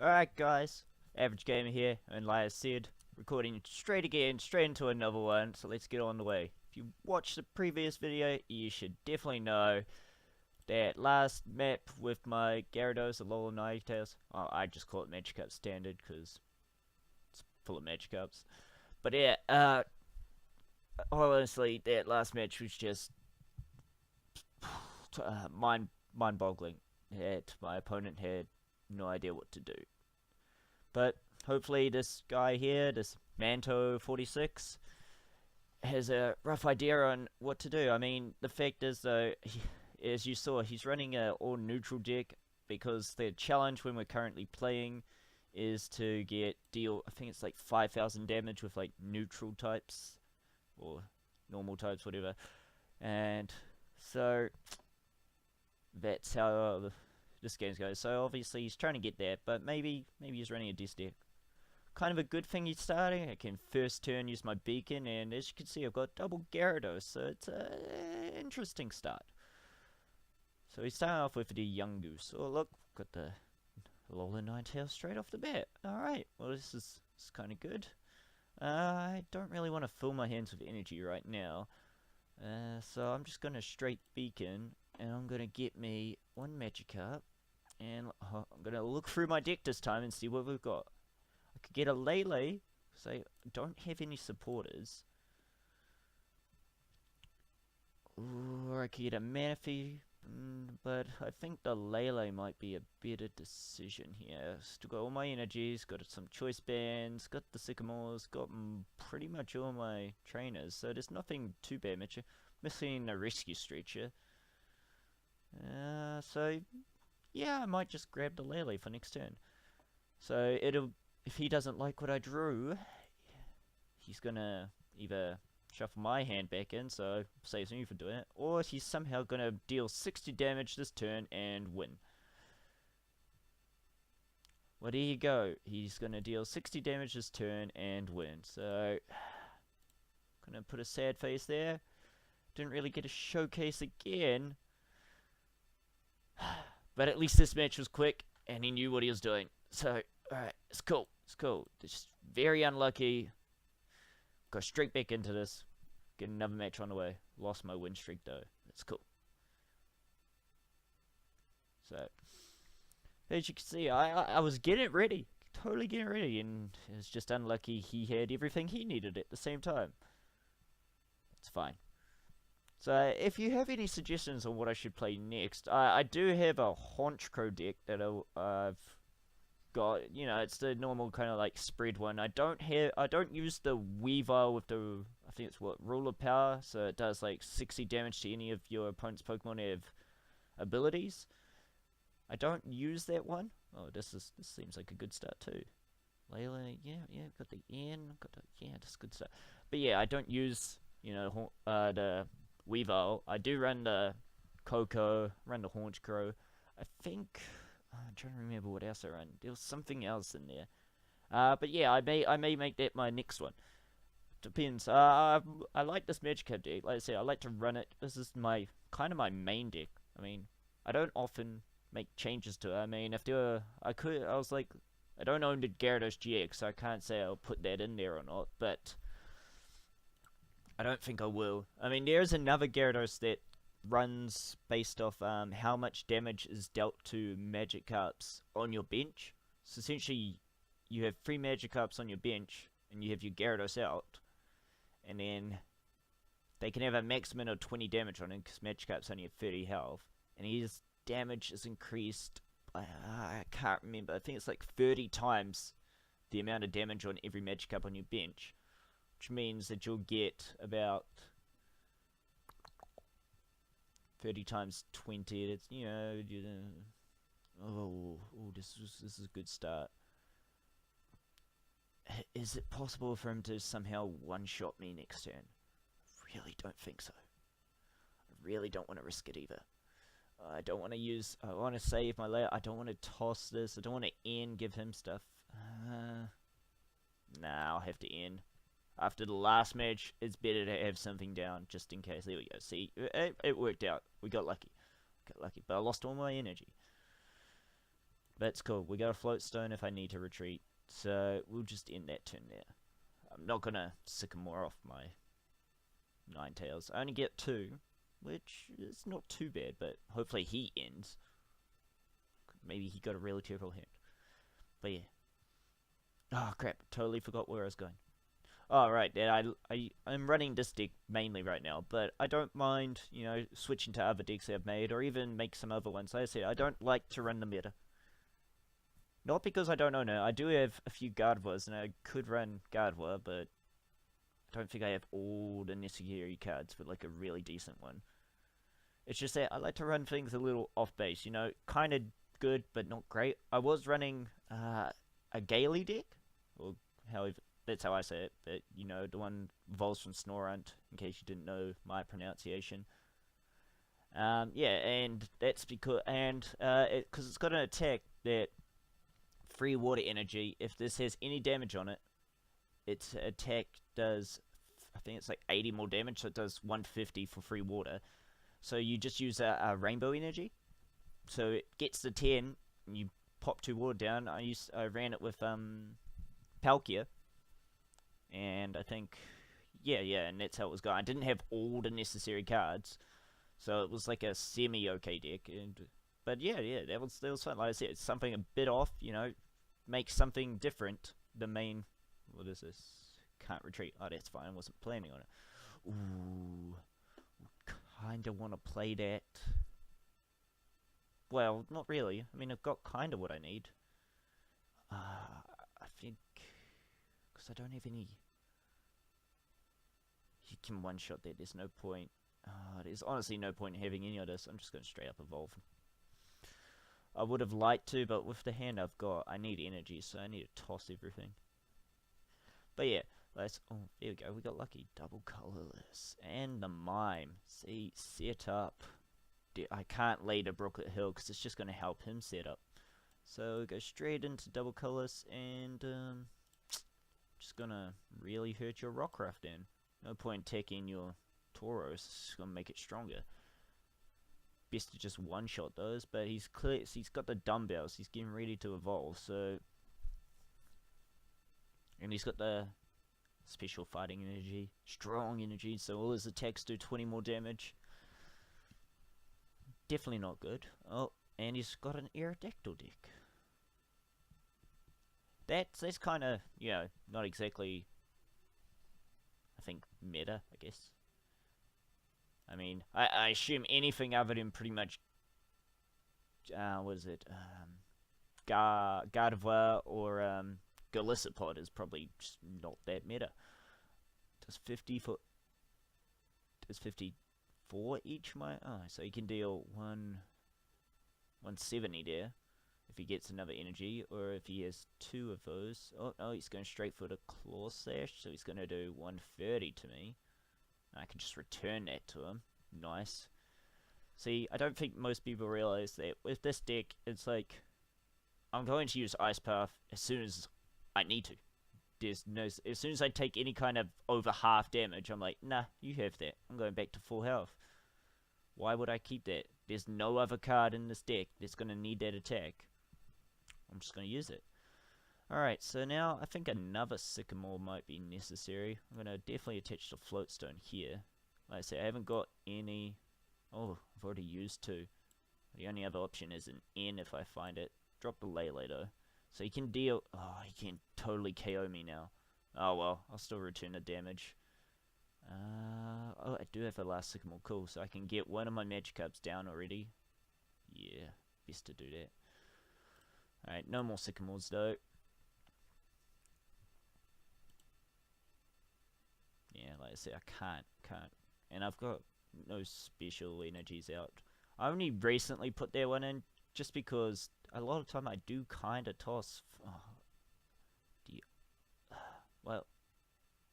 Alright guys, Average Gamer here, and like I said, recording straight into another one, so let's get on the way. If you watched the previous video, you should definitely know that last map with my Gyarados, Alolan Ninetales, I just call it Magikarp Standard, because it's full of Magikarps. But yeah, honestly, that last match was just mind-boggling. My opponent had no idea what to do. But hopefully this guy here, this Manto46, has a rough idea on what to do. I mean, the fact is though, as you saw, he's running a all neutral deck because the challenge when we're currently playing is to deal, I think it's like 5,000 damage with like neutral types or normal types, whatever. And so that's how this game goes. So obviously he's trying to get there, but maybe he's running a dis deck. Kind of a good thing he's starting. I can first turn use my beacon, and as you can see, I've got double Gyarados, so it's an interesting start. So he's starting off with the young goose. Oh look, got the Alolan Ninetales straight off the bat. Alright, well this is kind of good. I don't really want to fill my hands with energy right now. So I'm just going to straight beacon, and I'm going to get me one Magikarp, and I'm going to look through my deck this time and see what we've got. I could get a Lele, because I don't have any supporters. Or I could get a Manaphy, but I think the Lele might be a better decision here. Still got all my energies, got some choice bands, got the Sycamores, got pretty much all my trainers, so there's nothing too bad. Missing a rescue stretcher. So yeah, I might just grab the Lele for next turn. So if he doesn't like what I drew, he's gonna either shuffle my hand back in, so saves me for doing it, or he's somehow gonna deal 60 damage this turn and win. Well, there you go. He's gonna deal 60 damage this turn and win. So, gonna put a sad face there. Didn't really get a showcase again. But at least this match was quick, and he knew what he was doing. So, alright, it's cool. It's cool. Just very unlucky. Go straight back into this. Get another match on the way. Lost my win streak though. That's cool. So, as you can see, I was getting ready. Totally getting ready. And it was just unlucky he had everything he needed at the same time. It's fine. So, if you have any suggestions on what I should play next, I do have a Haunch Crow deck that I've got. You know, it's the normal kind of like spread one. I don't use the Weavile with the, I think it's what, Ruler Power, so it does like 60 damage to any of your opponent's Pokemon have abilities. I don't use that one. Oh, this seems like a good start too. Layla, yeah, got the N, that's good stuff. But yeah, I don't use, the Weavile. I do run the Coco, run the Haunch Crow. I think I'm trying to remember what else I run. There was something else in there. But yeah, I may make that my next one. Depends. I like this Magikarp deck. Like I said, I like to run it. This is my kind of my main deck. I mean, I don't often make changes to it. I mean, if there were, I was like, I don't own the Gyarados GX, so I can't say I'll put that in there or not. But I don't think I will. I mean, there's another Gyarados that runs based off how much damage is dealt to Magikarps on your bench. So essentially, you have 3 Magikarps on your bench, and you have your Gyarados out, and then they can have a maximum of 20 damage on him because Magikarp's only have 30 health, and his damage is increased by, I can't remember, I think it's like 30 times the amount of damage on every Magikarp on your bench, which means that you'll get about 30 times 20. It's this is a good start. Is it possible for him to somehow one-shot me next turn? I really don't think so. I really don't want to risk it either. I don't want to use. I want to save my layer. I don't want to toss this. I don't want to end, give him stuff. Nah, I'll have to end. After the last match, it's better to have something down just in case. There we go. See, it worked out. We got lucky. But I lost all my energy. That's cool. We got a float stone if I need to retreat. So we'll just end that turn there. I'm not gonna Sycamore off my Ninetales. I only get 2, which is not too bad, but hopefully he ends. Maybe he got a really terrible hand. But yeah. Oh crap, totally forgot where I was going. Oh right, yeah, I'm running this deck mainly right now, but I don't mind, you know, switching to other decks I've made, or even make some other ones. Like I said, I don't like to run the meta. Not because I don't own it. I do have a few Gardevoirs, and I could run Gardevoir, but I don't think I have all the necessary cards for like a really decent one. It's just that I like to run things a little off base, you know, kind of good but not great. I was running a Gaily deck, or however that's how I say it, but you know, the one evolves from Snorunt, in case you didn't know my pronunciation. Yeah, and that's because because it's got an attack that free water energy. If this has any damage on it, its attack does, I think it's like 80 more damage, so it does 150 for free water. So you just use a rainbow energy. So it gets the 10, and you pop 2 water down. I ran it with Palkia, and I think yeah, and that's how it was going. I didn't have all the necessary cards, so it was like a semi-okay deck. But yeah, that was fun. Like I said, it's something a bit off, you know, make something different. The main, what is this? Can't retreat. Oh, that's fine. I wasn't planning on it. Ooh, kinda want to play that. Well, not really. I mean, I've got kinda what I need. I think because I don't have any. You can one-shot that. There's no point. There's honestly no point in having any of this. I'm just going to straight up evolve. I would have liked to, but with the hand I've got, I need energy, so I need to toss everything. But yeah, let's... Oh, there we go. We got lucky. Double colorless. And the mime. See, set up. I can't lay to Brooklet Hill, because it's just going to help him set up. So go straight into double colorless, and just going to really hurt your Rockruff then. No point taking your Tauros. It's going to make it stronger. Best to just one-shot those, but he's clear. He's got the dumbbells. He's getting ready to evolve. So, and he's got the special fighting energy, strong energy. So all his attacks do 20 more damage. Definitely not good. Oh, and he's got an Aerodactyl deck. That's kind of, you know, not exactly, I think, meta, I guess. I mean, I assume anything other than pretty much, what is it, Gardevoir or Golisopod is probably just not that meta. Does 54 each? So he can deal 170 there if he gets another energy, or if he has 2 of those. Oh no, he's going straight for the Claw Slash, so he's going to do 130 to me. I can just return that to him. Nice. See, I don't think most people realize that with this deck, it's like, I'm going to use Ice Path as soon as I need to. There's no, as soon as I take any kind of over half damage, I'm like, nah, you have that. I'm going back to full health. Why would I keep that? There's no other card in this deck that's going to need that attack. I'm just going to use it. Alright, so now I think another Sycamore might be necessary. I'm going to definitely attach the Floatstone here. Like I said, I haven't got any... Oh, I've already used 2. The only other option is an N if I find it. Drop the Lele though. So he can deal... Oh, he can totally KO me now. Oh well, I'll still return the damage. Oh, I do have a last Sycamore. Cool, so I can get one of my Magikarps down already. Yeah, best to do that. Alright, no more Sycamores though. Yeah, like I said, I can't. And I've got no special energies out. I only recently put that one in, just because a lot of time I do kind of toss. Well,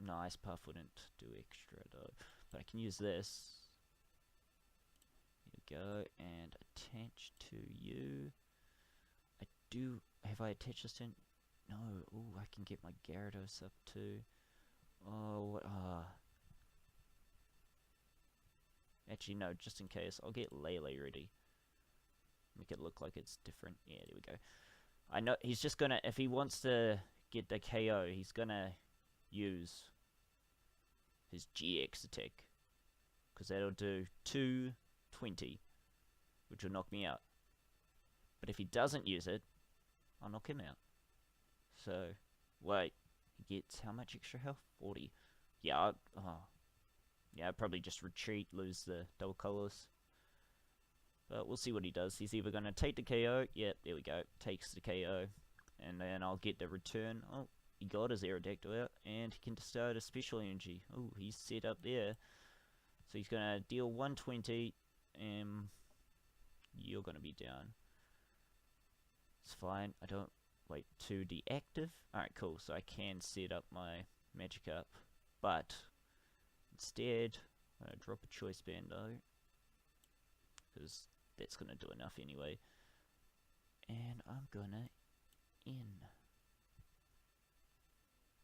no, Ice Puff wouldn't do extra though. But I can use this. Here we go, and attach to you. Have I attached this in? No. Oh, I can get my Gyarados up too. Oh, actually, no, just in case, I'll get Lele ready. Make it look like it's different. Yeah, there we go. I know he's just gonna, if he wants to get the KO, he's gonna use his GX attack. Because that'll do 220, which will knock me out. But if he doesn't use it, I'll knock him out. So, wait, he gets how much extra health? 40. Yeah, yeah, I'd probably just retreat, lose the double colors. But we'll see what he does. He's either going to take the KO. Yep, there we go. Takes the KO. And then I'll get the return. Oh, he got his Aerodactyl out. And he can start a special energy. Oh, he's set up there. So he's going to deal 120. And you're going to be down. It's fine. I don't... Wait, to deactive? Alright, cool. So I can set up my Magikarp. But instead, I'm going to drop a Choice Band though. Because that's going to do enough anyway. And I'm going to end.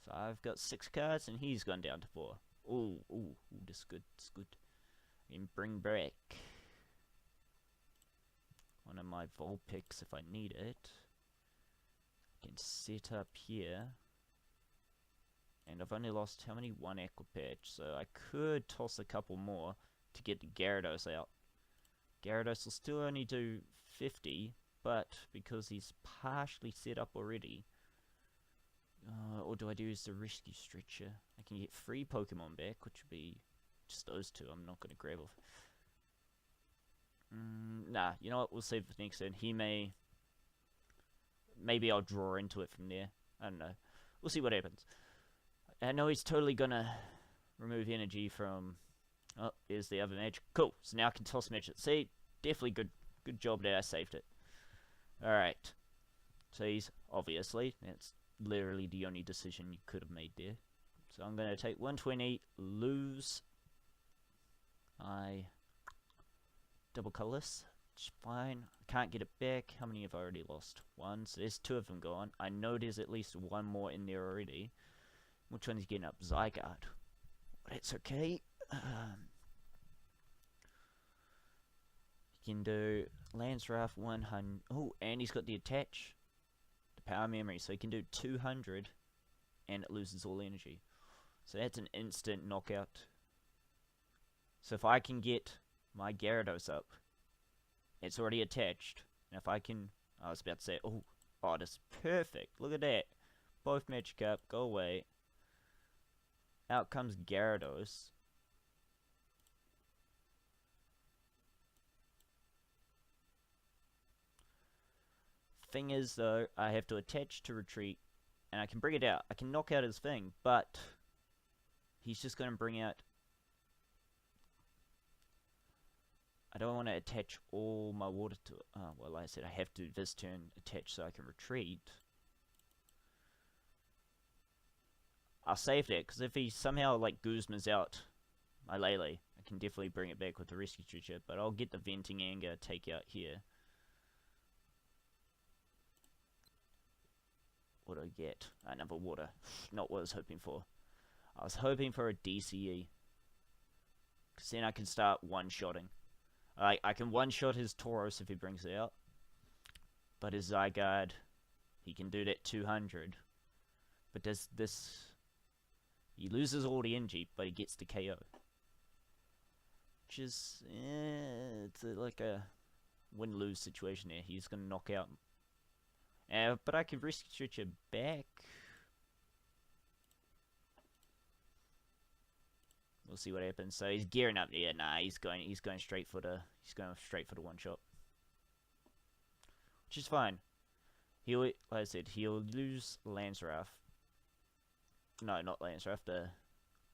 So I've got 6 cards and he's gone down to 4. Ooh, that's good, that's good. And bring back one of my Vulpix if I need it. I can set up here. And I've only lost how many? 1 Aqua Patch. So I could toss a couple more to get the Gyarados out. Gyarados will still only do 50, but because he's partially set up already, or do I use the Rescue Stretcher? I can get 3 Pokemon back, which would be just those 2. I'm not going to grab off. Nah, you know what? We'll save it for next turn. He may... Maybe I'll draw into it from there. I don't know. We'll see what happens. I know he's totally going to remove energy from... Oh, there's the other match. Cool. So now I can toss match it. See, definitely good job there. I saved it. Alright. So he's obviously, that's literally the only decision you could have made there. So I'm going to take 120, lose. I double colorless. It's fine. I can't get it back. How many have I already lost? 1. So there's 2 of them gone. I know there's at least 1 more in there already. Which one's getting up? Zygarde. That's okay. He can do Lansrath 100. Oh, and he's got the attach, the power memory, so he can do 200, and it loses all energy. So that's an instant knockout. So if I can get my Gyarados up, it's already attached. And if I can, I was about to say, oh, that's perfect. Look at that. Both Magikarp go away. Out comes Gyarados. Thing is though, I have to attach to retreat, and I can bring it out. I can knock out his thing, but he's just going to bring out... I don't want to attach all my water to it. Oh, well, like I said, I have to this turn attach so I can retreat. I'll save that, because if he somehow, like, Guzma's out my Lele, I can definitely bring it back with the Rescue Stretcher, but I'll get the Venting Anger take out here. What do I get? Another water. Not what I was hoping for. I was hoping for a DCE. Because then I can start one-shotting. I can one-shot his Tauros if he brings it out. But his Zygarde, he can do that 200. But does this... He loses all the energy, but he gets the KO. Which is... it's like a win-lose situation there. He's going to knock out... but I can Rescue Stretcher back. We'll see what happens. So he's gearing up. Yeah, nah, he's going straight for the one shot, which is fine. He'll, like I said, he'll lose Lansrath. No, not Lansrath. The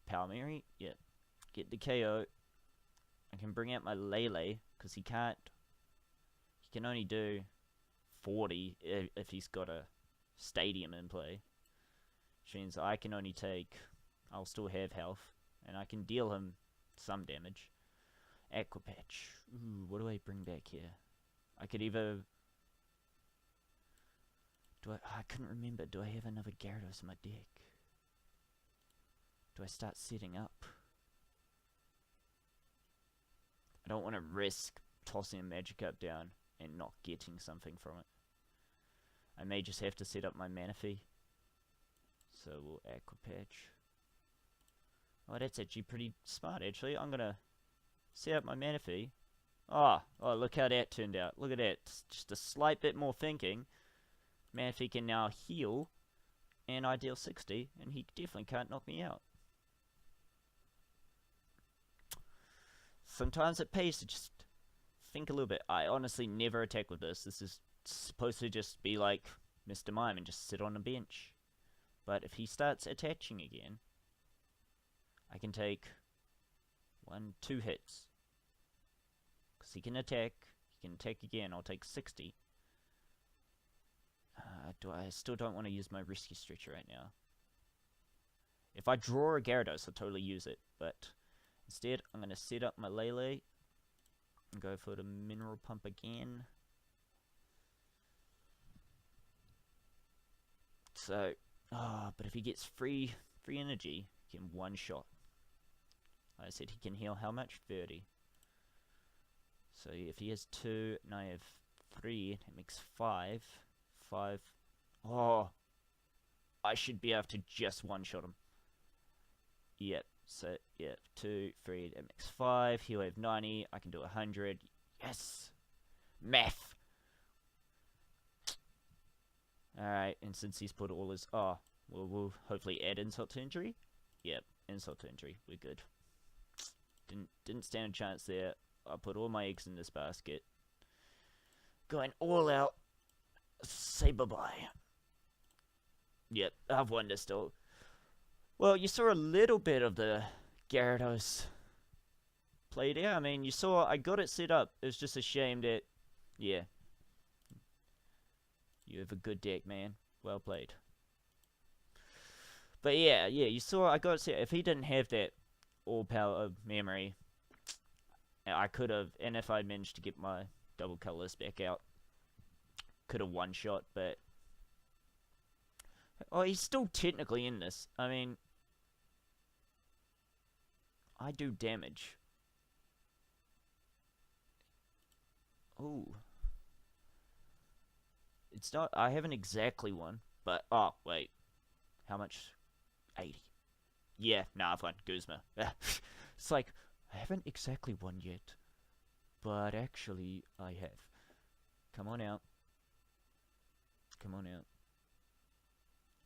Power Mary. Yeah, get the KO. I can bring out my Lele because he can't. He can only do 40 if he's got a stadium in play, which means I can only take... I'll still have health, and I can deal him some damage. Aqua Patch. Ooh, what do I bring back here? I could either... I couldn't remember. Do I have another Gyarados in my deck? Do I start setting up? I don't want to risk tossing a Magikarp down and not getting something from it. I may just have to set up my Manaphy. So we'll Aqua Patch. Oh, that's actually pretty smart, actually. I'm gonna set up my Manaphy. Oh, look how that turned out. Look at that. Just a slight bit more thinking. Manaphy can now heal, and I deal 60, and he definitely can't knock me out. Sometimes it pays to just think a little bit. I honestly never attack with this. This is supposed to just be like Mr. Mime and just sit on a bench. But if he starts attaching again, I can take 2 hits. Because he can attack again. I'll take 60. I still don't want to use my Rescue Stretcher right now. If I draw a Gyarados, I'll totally use it. But instead, I'm going to set up my Lele and go for the Mineral Pump again. So, but if he gets free energy, he can one-shot. Like I said, he can heal how much? 30. So if he has 2, and I have 3, it makes 5. 5. Oh, I should be able to just one-shot him. Yep. So, yeah, 2, 3, that makes 5. He'll have 90. I can do 100. Yes! Math! Alright, and since he's put all his... Oh, well, we'll hopefully add insult to injury. Yep, insult to injury. We're good. Didn't stand a chance there. I put all my eggs in this basket. Going all out. Say bye-bye. Yep, I've won this still. Well, you saw a little bit of the Gyarados play there. I mean, you saw I got it set up. It's just a shame that, yeah. You have a good deck, man. Well played. But yeah, you saw I got it set. If he didn't have that all-power memory, I could have, and if I managed to get my double colors back out, could have one-shot, but... Oh, he's still technically in this. I mean... I do damage. Ooh. It's not... I haven't exactly won, but... Oh, wait. How much? 80. Yeah, nah, I've won. Guzma. It's like, I haven't exactly won yet, but actually, I have. Come on out. Come on out.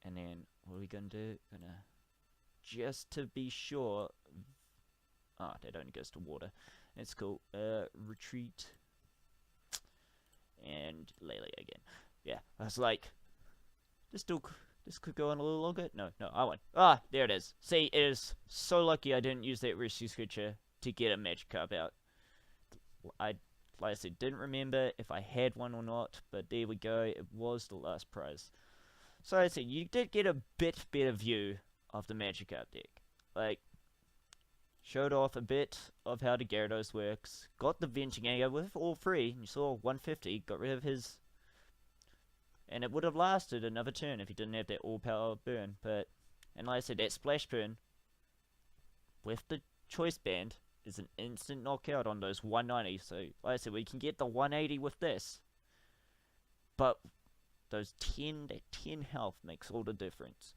And then, what are we gonna do? Gonna... Just to be sure... Ah, that only goes to water. That's cool. Retreat. And Lele again. Yeah, I was like... This could go on a little longer. No, I won. Ah, there it is. See, it is so lucky I didn't use that Rescue Scritcher to get a Magikarp out. Like I said, didn't remember if I had one or not, but there we go. It was the last prize. So I said, you did get a bit better view of the Magikarp deck. Like, showed off a bit of how the Gyarados works. Got the Ventigator with all 3. You saw 150. Got rid of his... And it would have lasted another turn if he didn't have that all-power burn. But, and like I said, that Splash Burn with the Choice Band is an instant knockout on those 190. So, like I said, we can get the 180 with this. But those 10 health makes all the difference.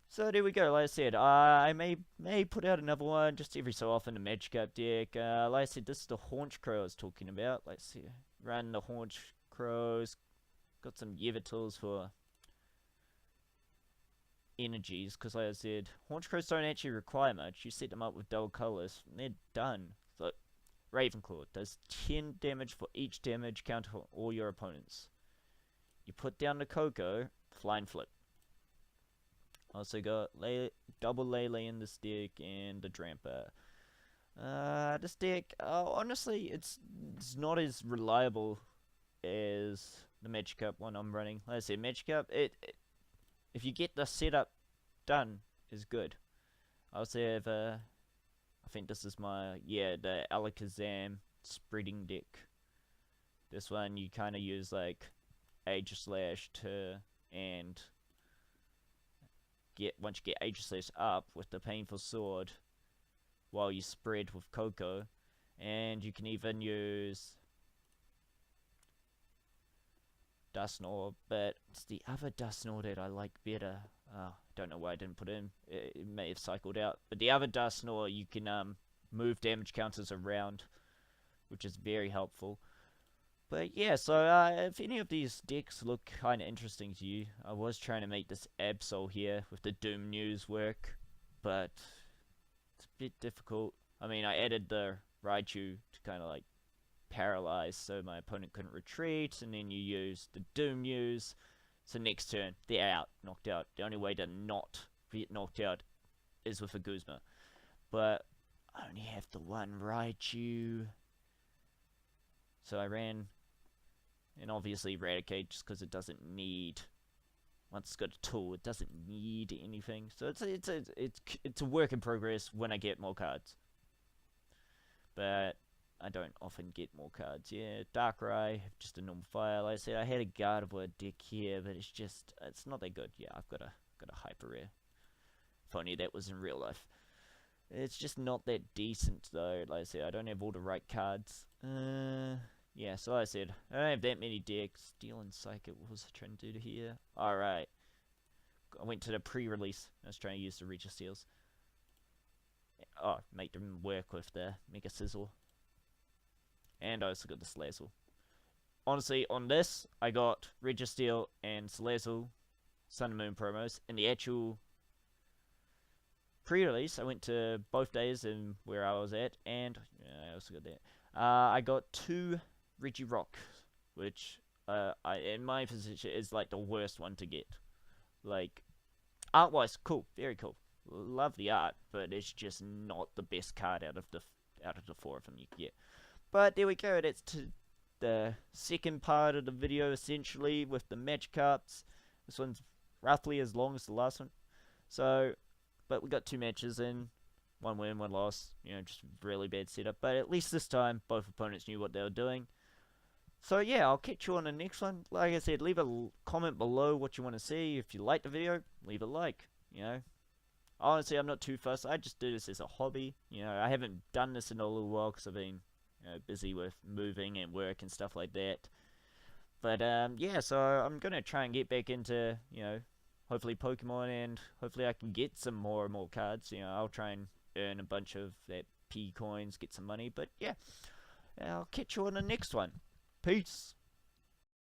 So there we go. Like I said, I may put out another one just every so often. The Magikarp deck. Like I said, this is the Haunch Crow I was talking about. Let's see, run the Haunch Crows. Got some Yevitals for energies, because like I said, Haunch Crows don't actually require much. You set them up with dull colors, and they're done. So, Ravenclaw does 10 damage for each damage counter for all your opponents. You put down the Coco, Flying Flip. Also got double Lele in this deck, and the Drampa. This deck, honestly, it's not as reliable as the Magikarp one I'm running. Like I said, Magikarp, if you get the setup done, is good. I also have, I think this is my, the Alakazam spreading deck. This one, you kind of use, like, Aegislash and once you get Aegislash up with the Painful Sword, while you spread with Coco, and you can even use... Dusknoir, but it's the other Dusknoir that I like better. Don't know why I didn't put in. It may have cycled out. But the other Dusknoir, you can move damage counters around, which is very helpful. But yeah, so if any of these decks look kind of interesting to you, I was trying to make this Absol here with the Doom News work, but it's a bit difficult. I mean, I added the Raichu to kind of like paralyze so my opponent couldn't retreat, and then you use the Doom News. So next turn, they're out, knocked out. The only way to not get knocked out is with a Guzma. But I only have the one Raichu. So I ran, and obviously Eradicate, just because it doesn't need, once it's got a tool, it doesn't need anything. So it's a work in progress when I get more cards. But I don't often get more cards. Yeah, Darkrai, just a normal fire. Like I said, I had a Gardevoir deck here, but it's not that good. Yeah, I've got a hyper rare. If only that was in real life. It's just not that decent though. Like I said, I don't have all the right cards. Yeah, so like I said, I don't have that many decks. Steel and Psychic, what was I trying to do here? Alright. I went to the pre-release. I was trying to use the Registeels. Oh, make them work with the Mega Sizzle. And I also got the Salazzle. Honestly, on this, I got Registeel and Salazzle Sun and Moon promos. In the actual pre-release, I went to both days and where I was at, and I also got that. I got 2 Regirock, which in my position is like the worst one to get. Like, art-wise, cool, very cool. Love the art, but it's just not the best card out of the 4 of them you can get. But there we go, that's to the second part of the video, essentially, with the match cards. This one's roughly as long as the last one. So, but we got 2 matches in, 1 win, 1 loss. You know, just really bad setup. But at least this time, both opponents knew what they were doing. So yeah, I'll catch you on the next one. Like I said, leave a comment below what you want to see. If you like the video, leave a like, you know. Honestly, I'm not too fussed. I just do this as a hobby. You know, I haven't done this in a little while because I've been busy with moving and work and stuff like that. But yeah, so I'm gonna try and get back into, you know, hopefully Pokemon, and hopefully I can get some more and more cards. You know, I'll try and earn a bunch of that P coins, get some money. But yeah, I'll catch you on the next one. Peace.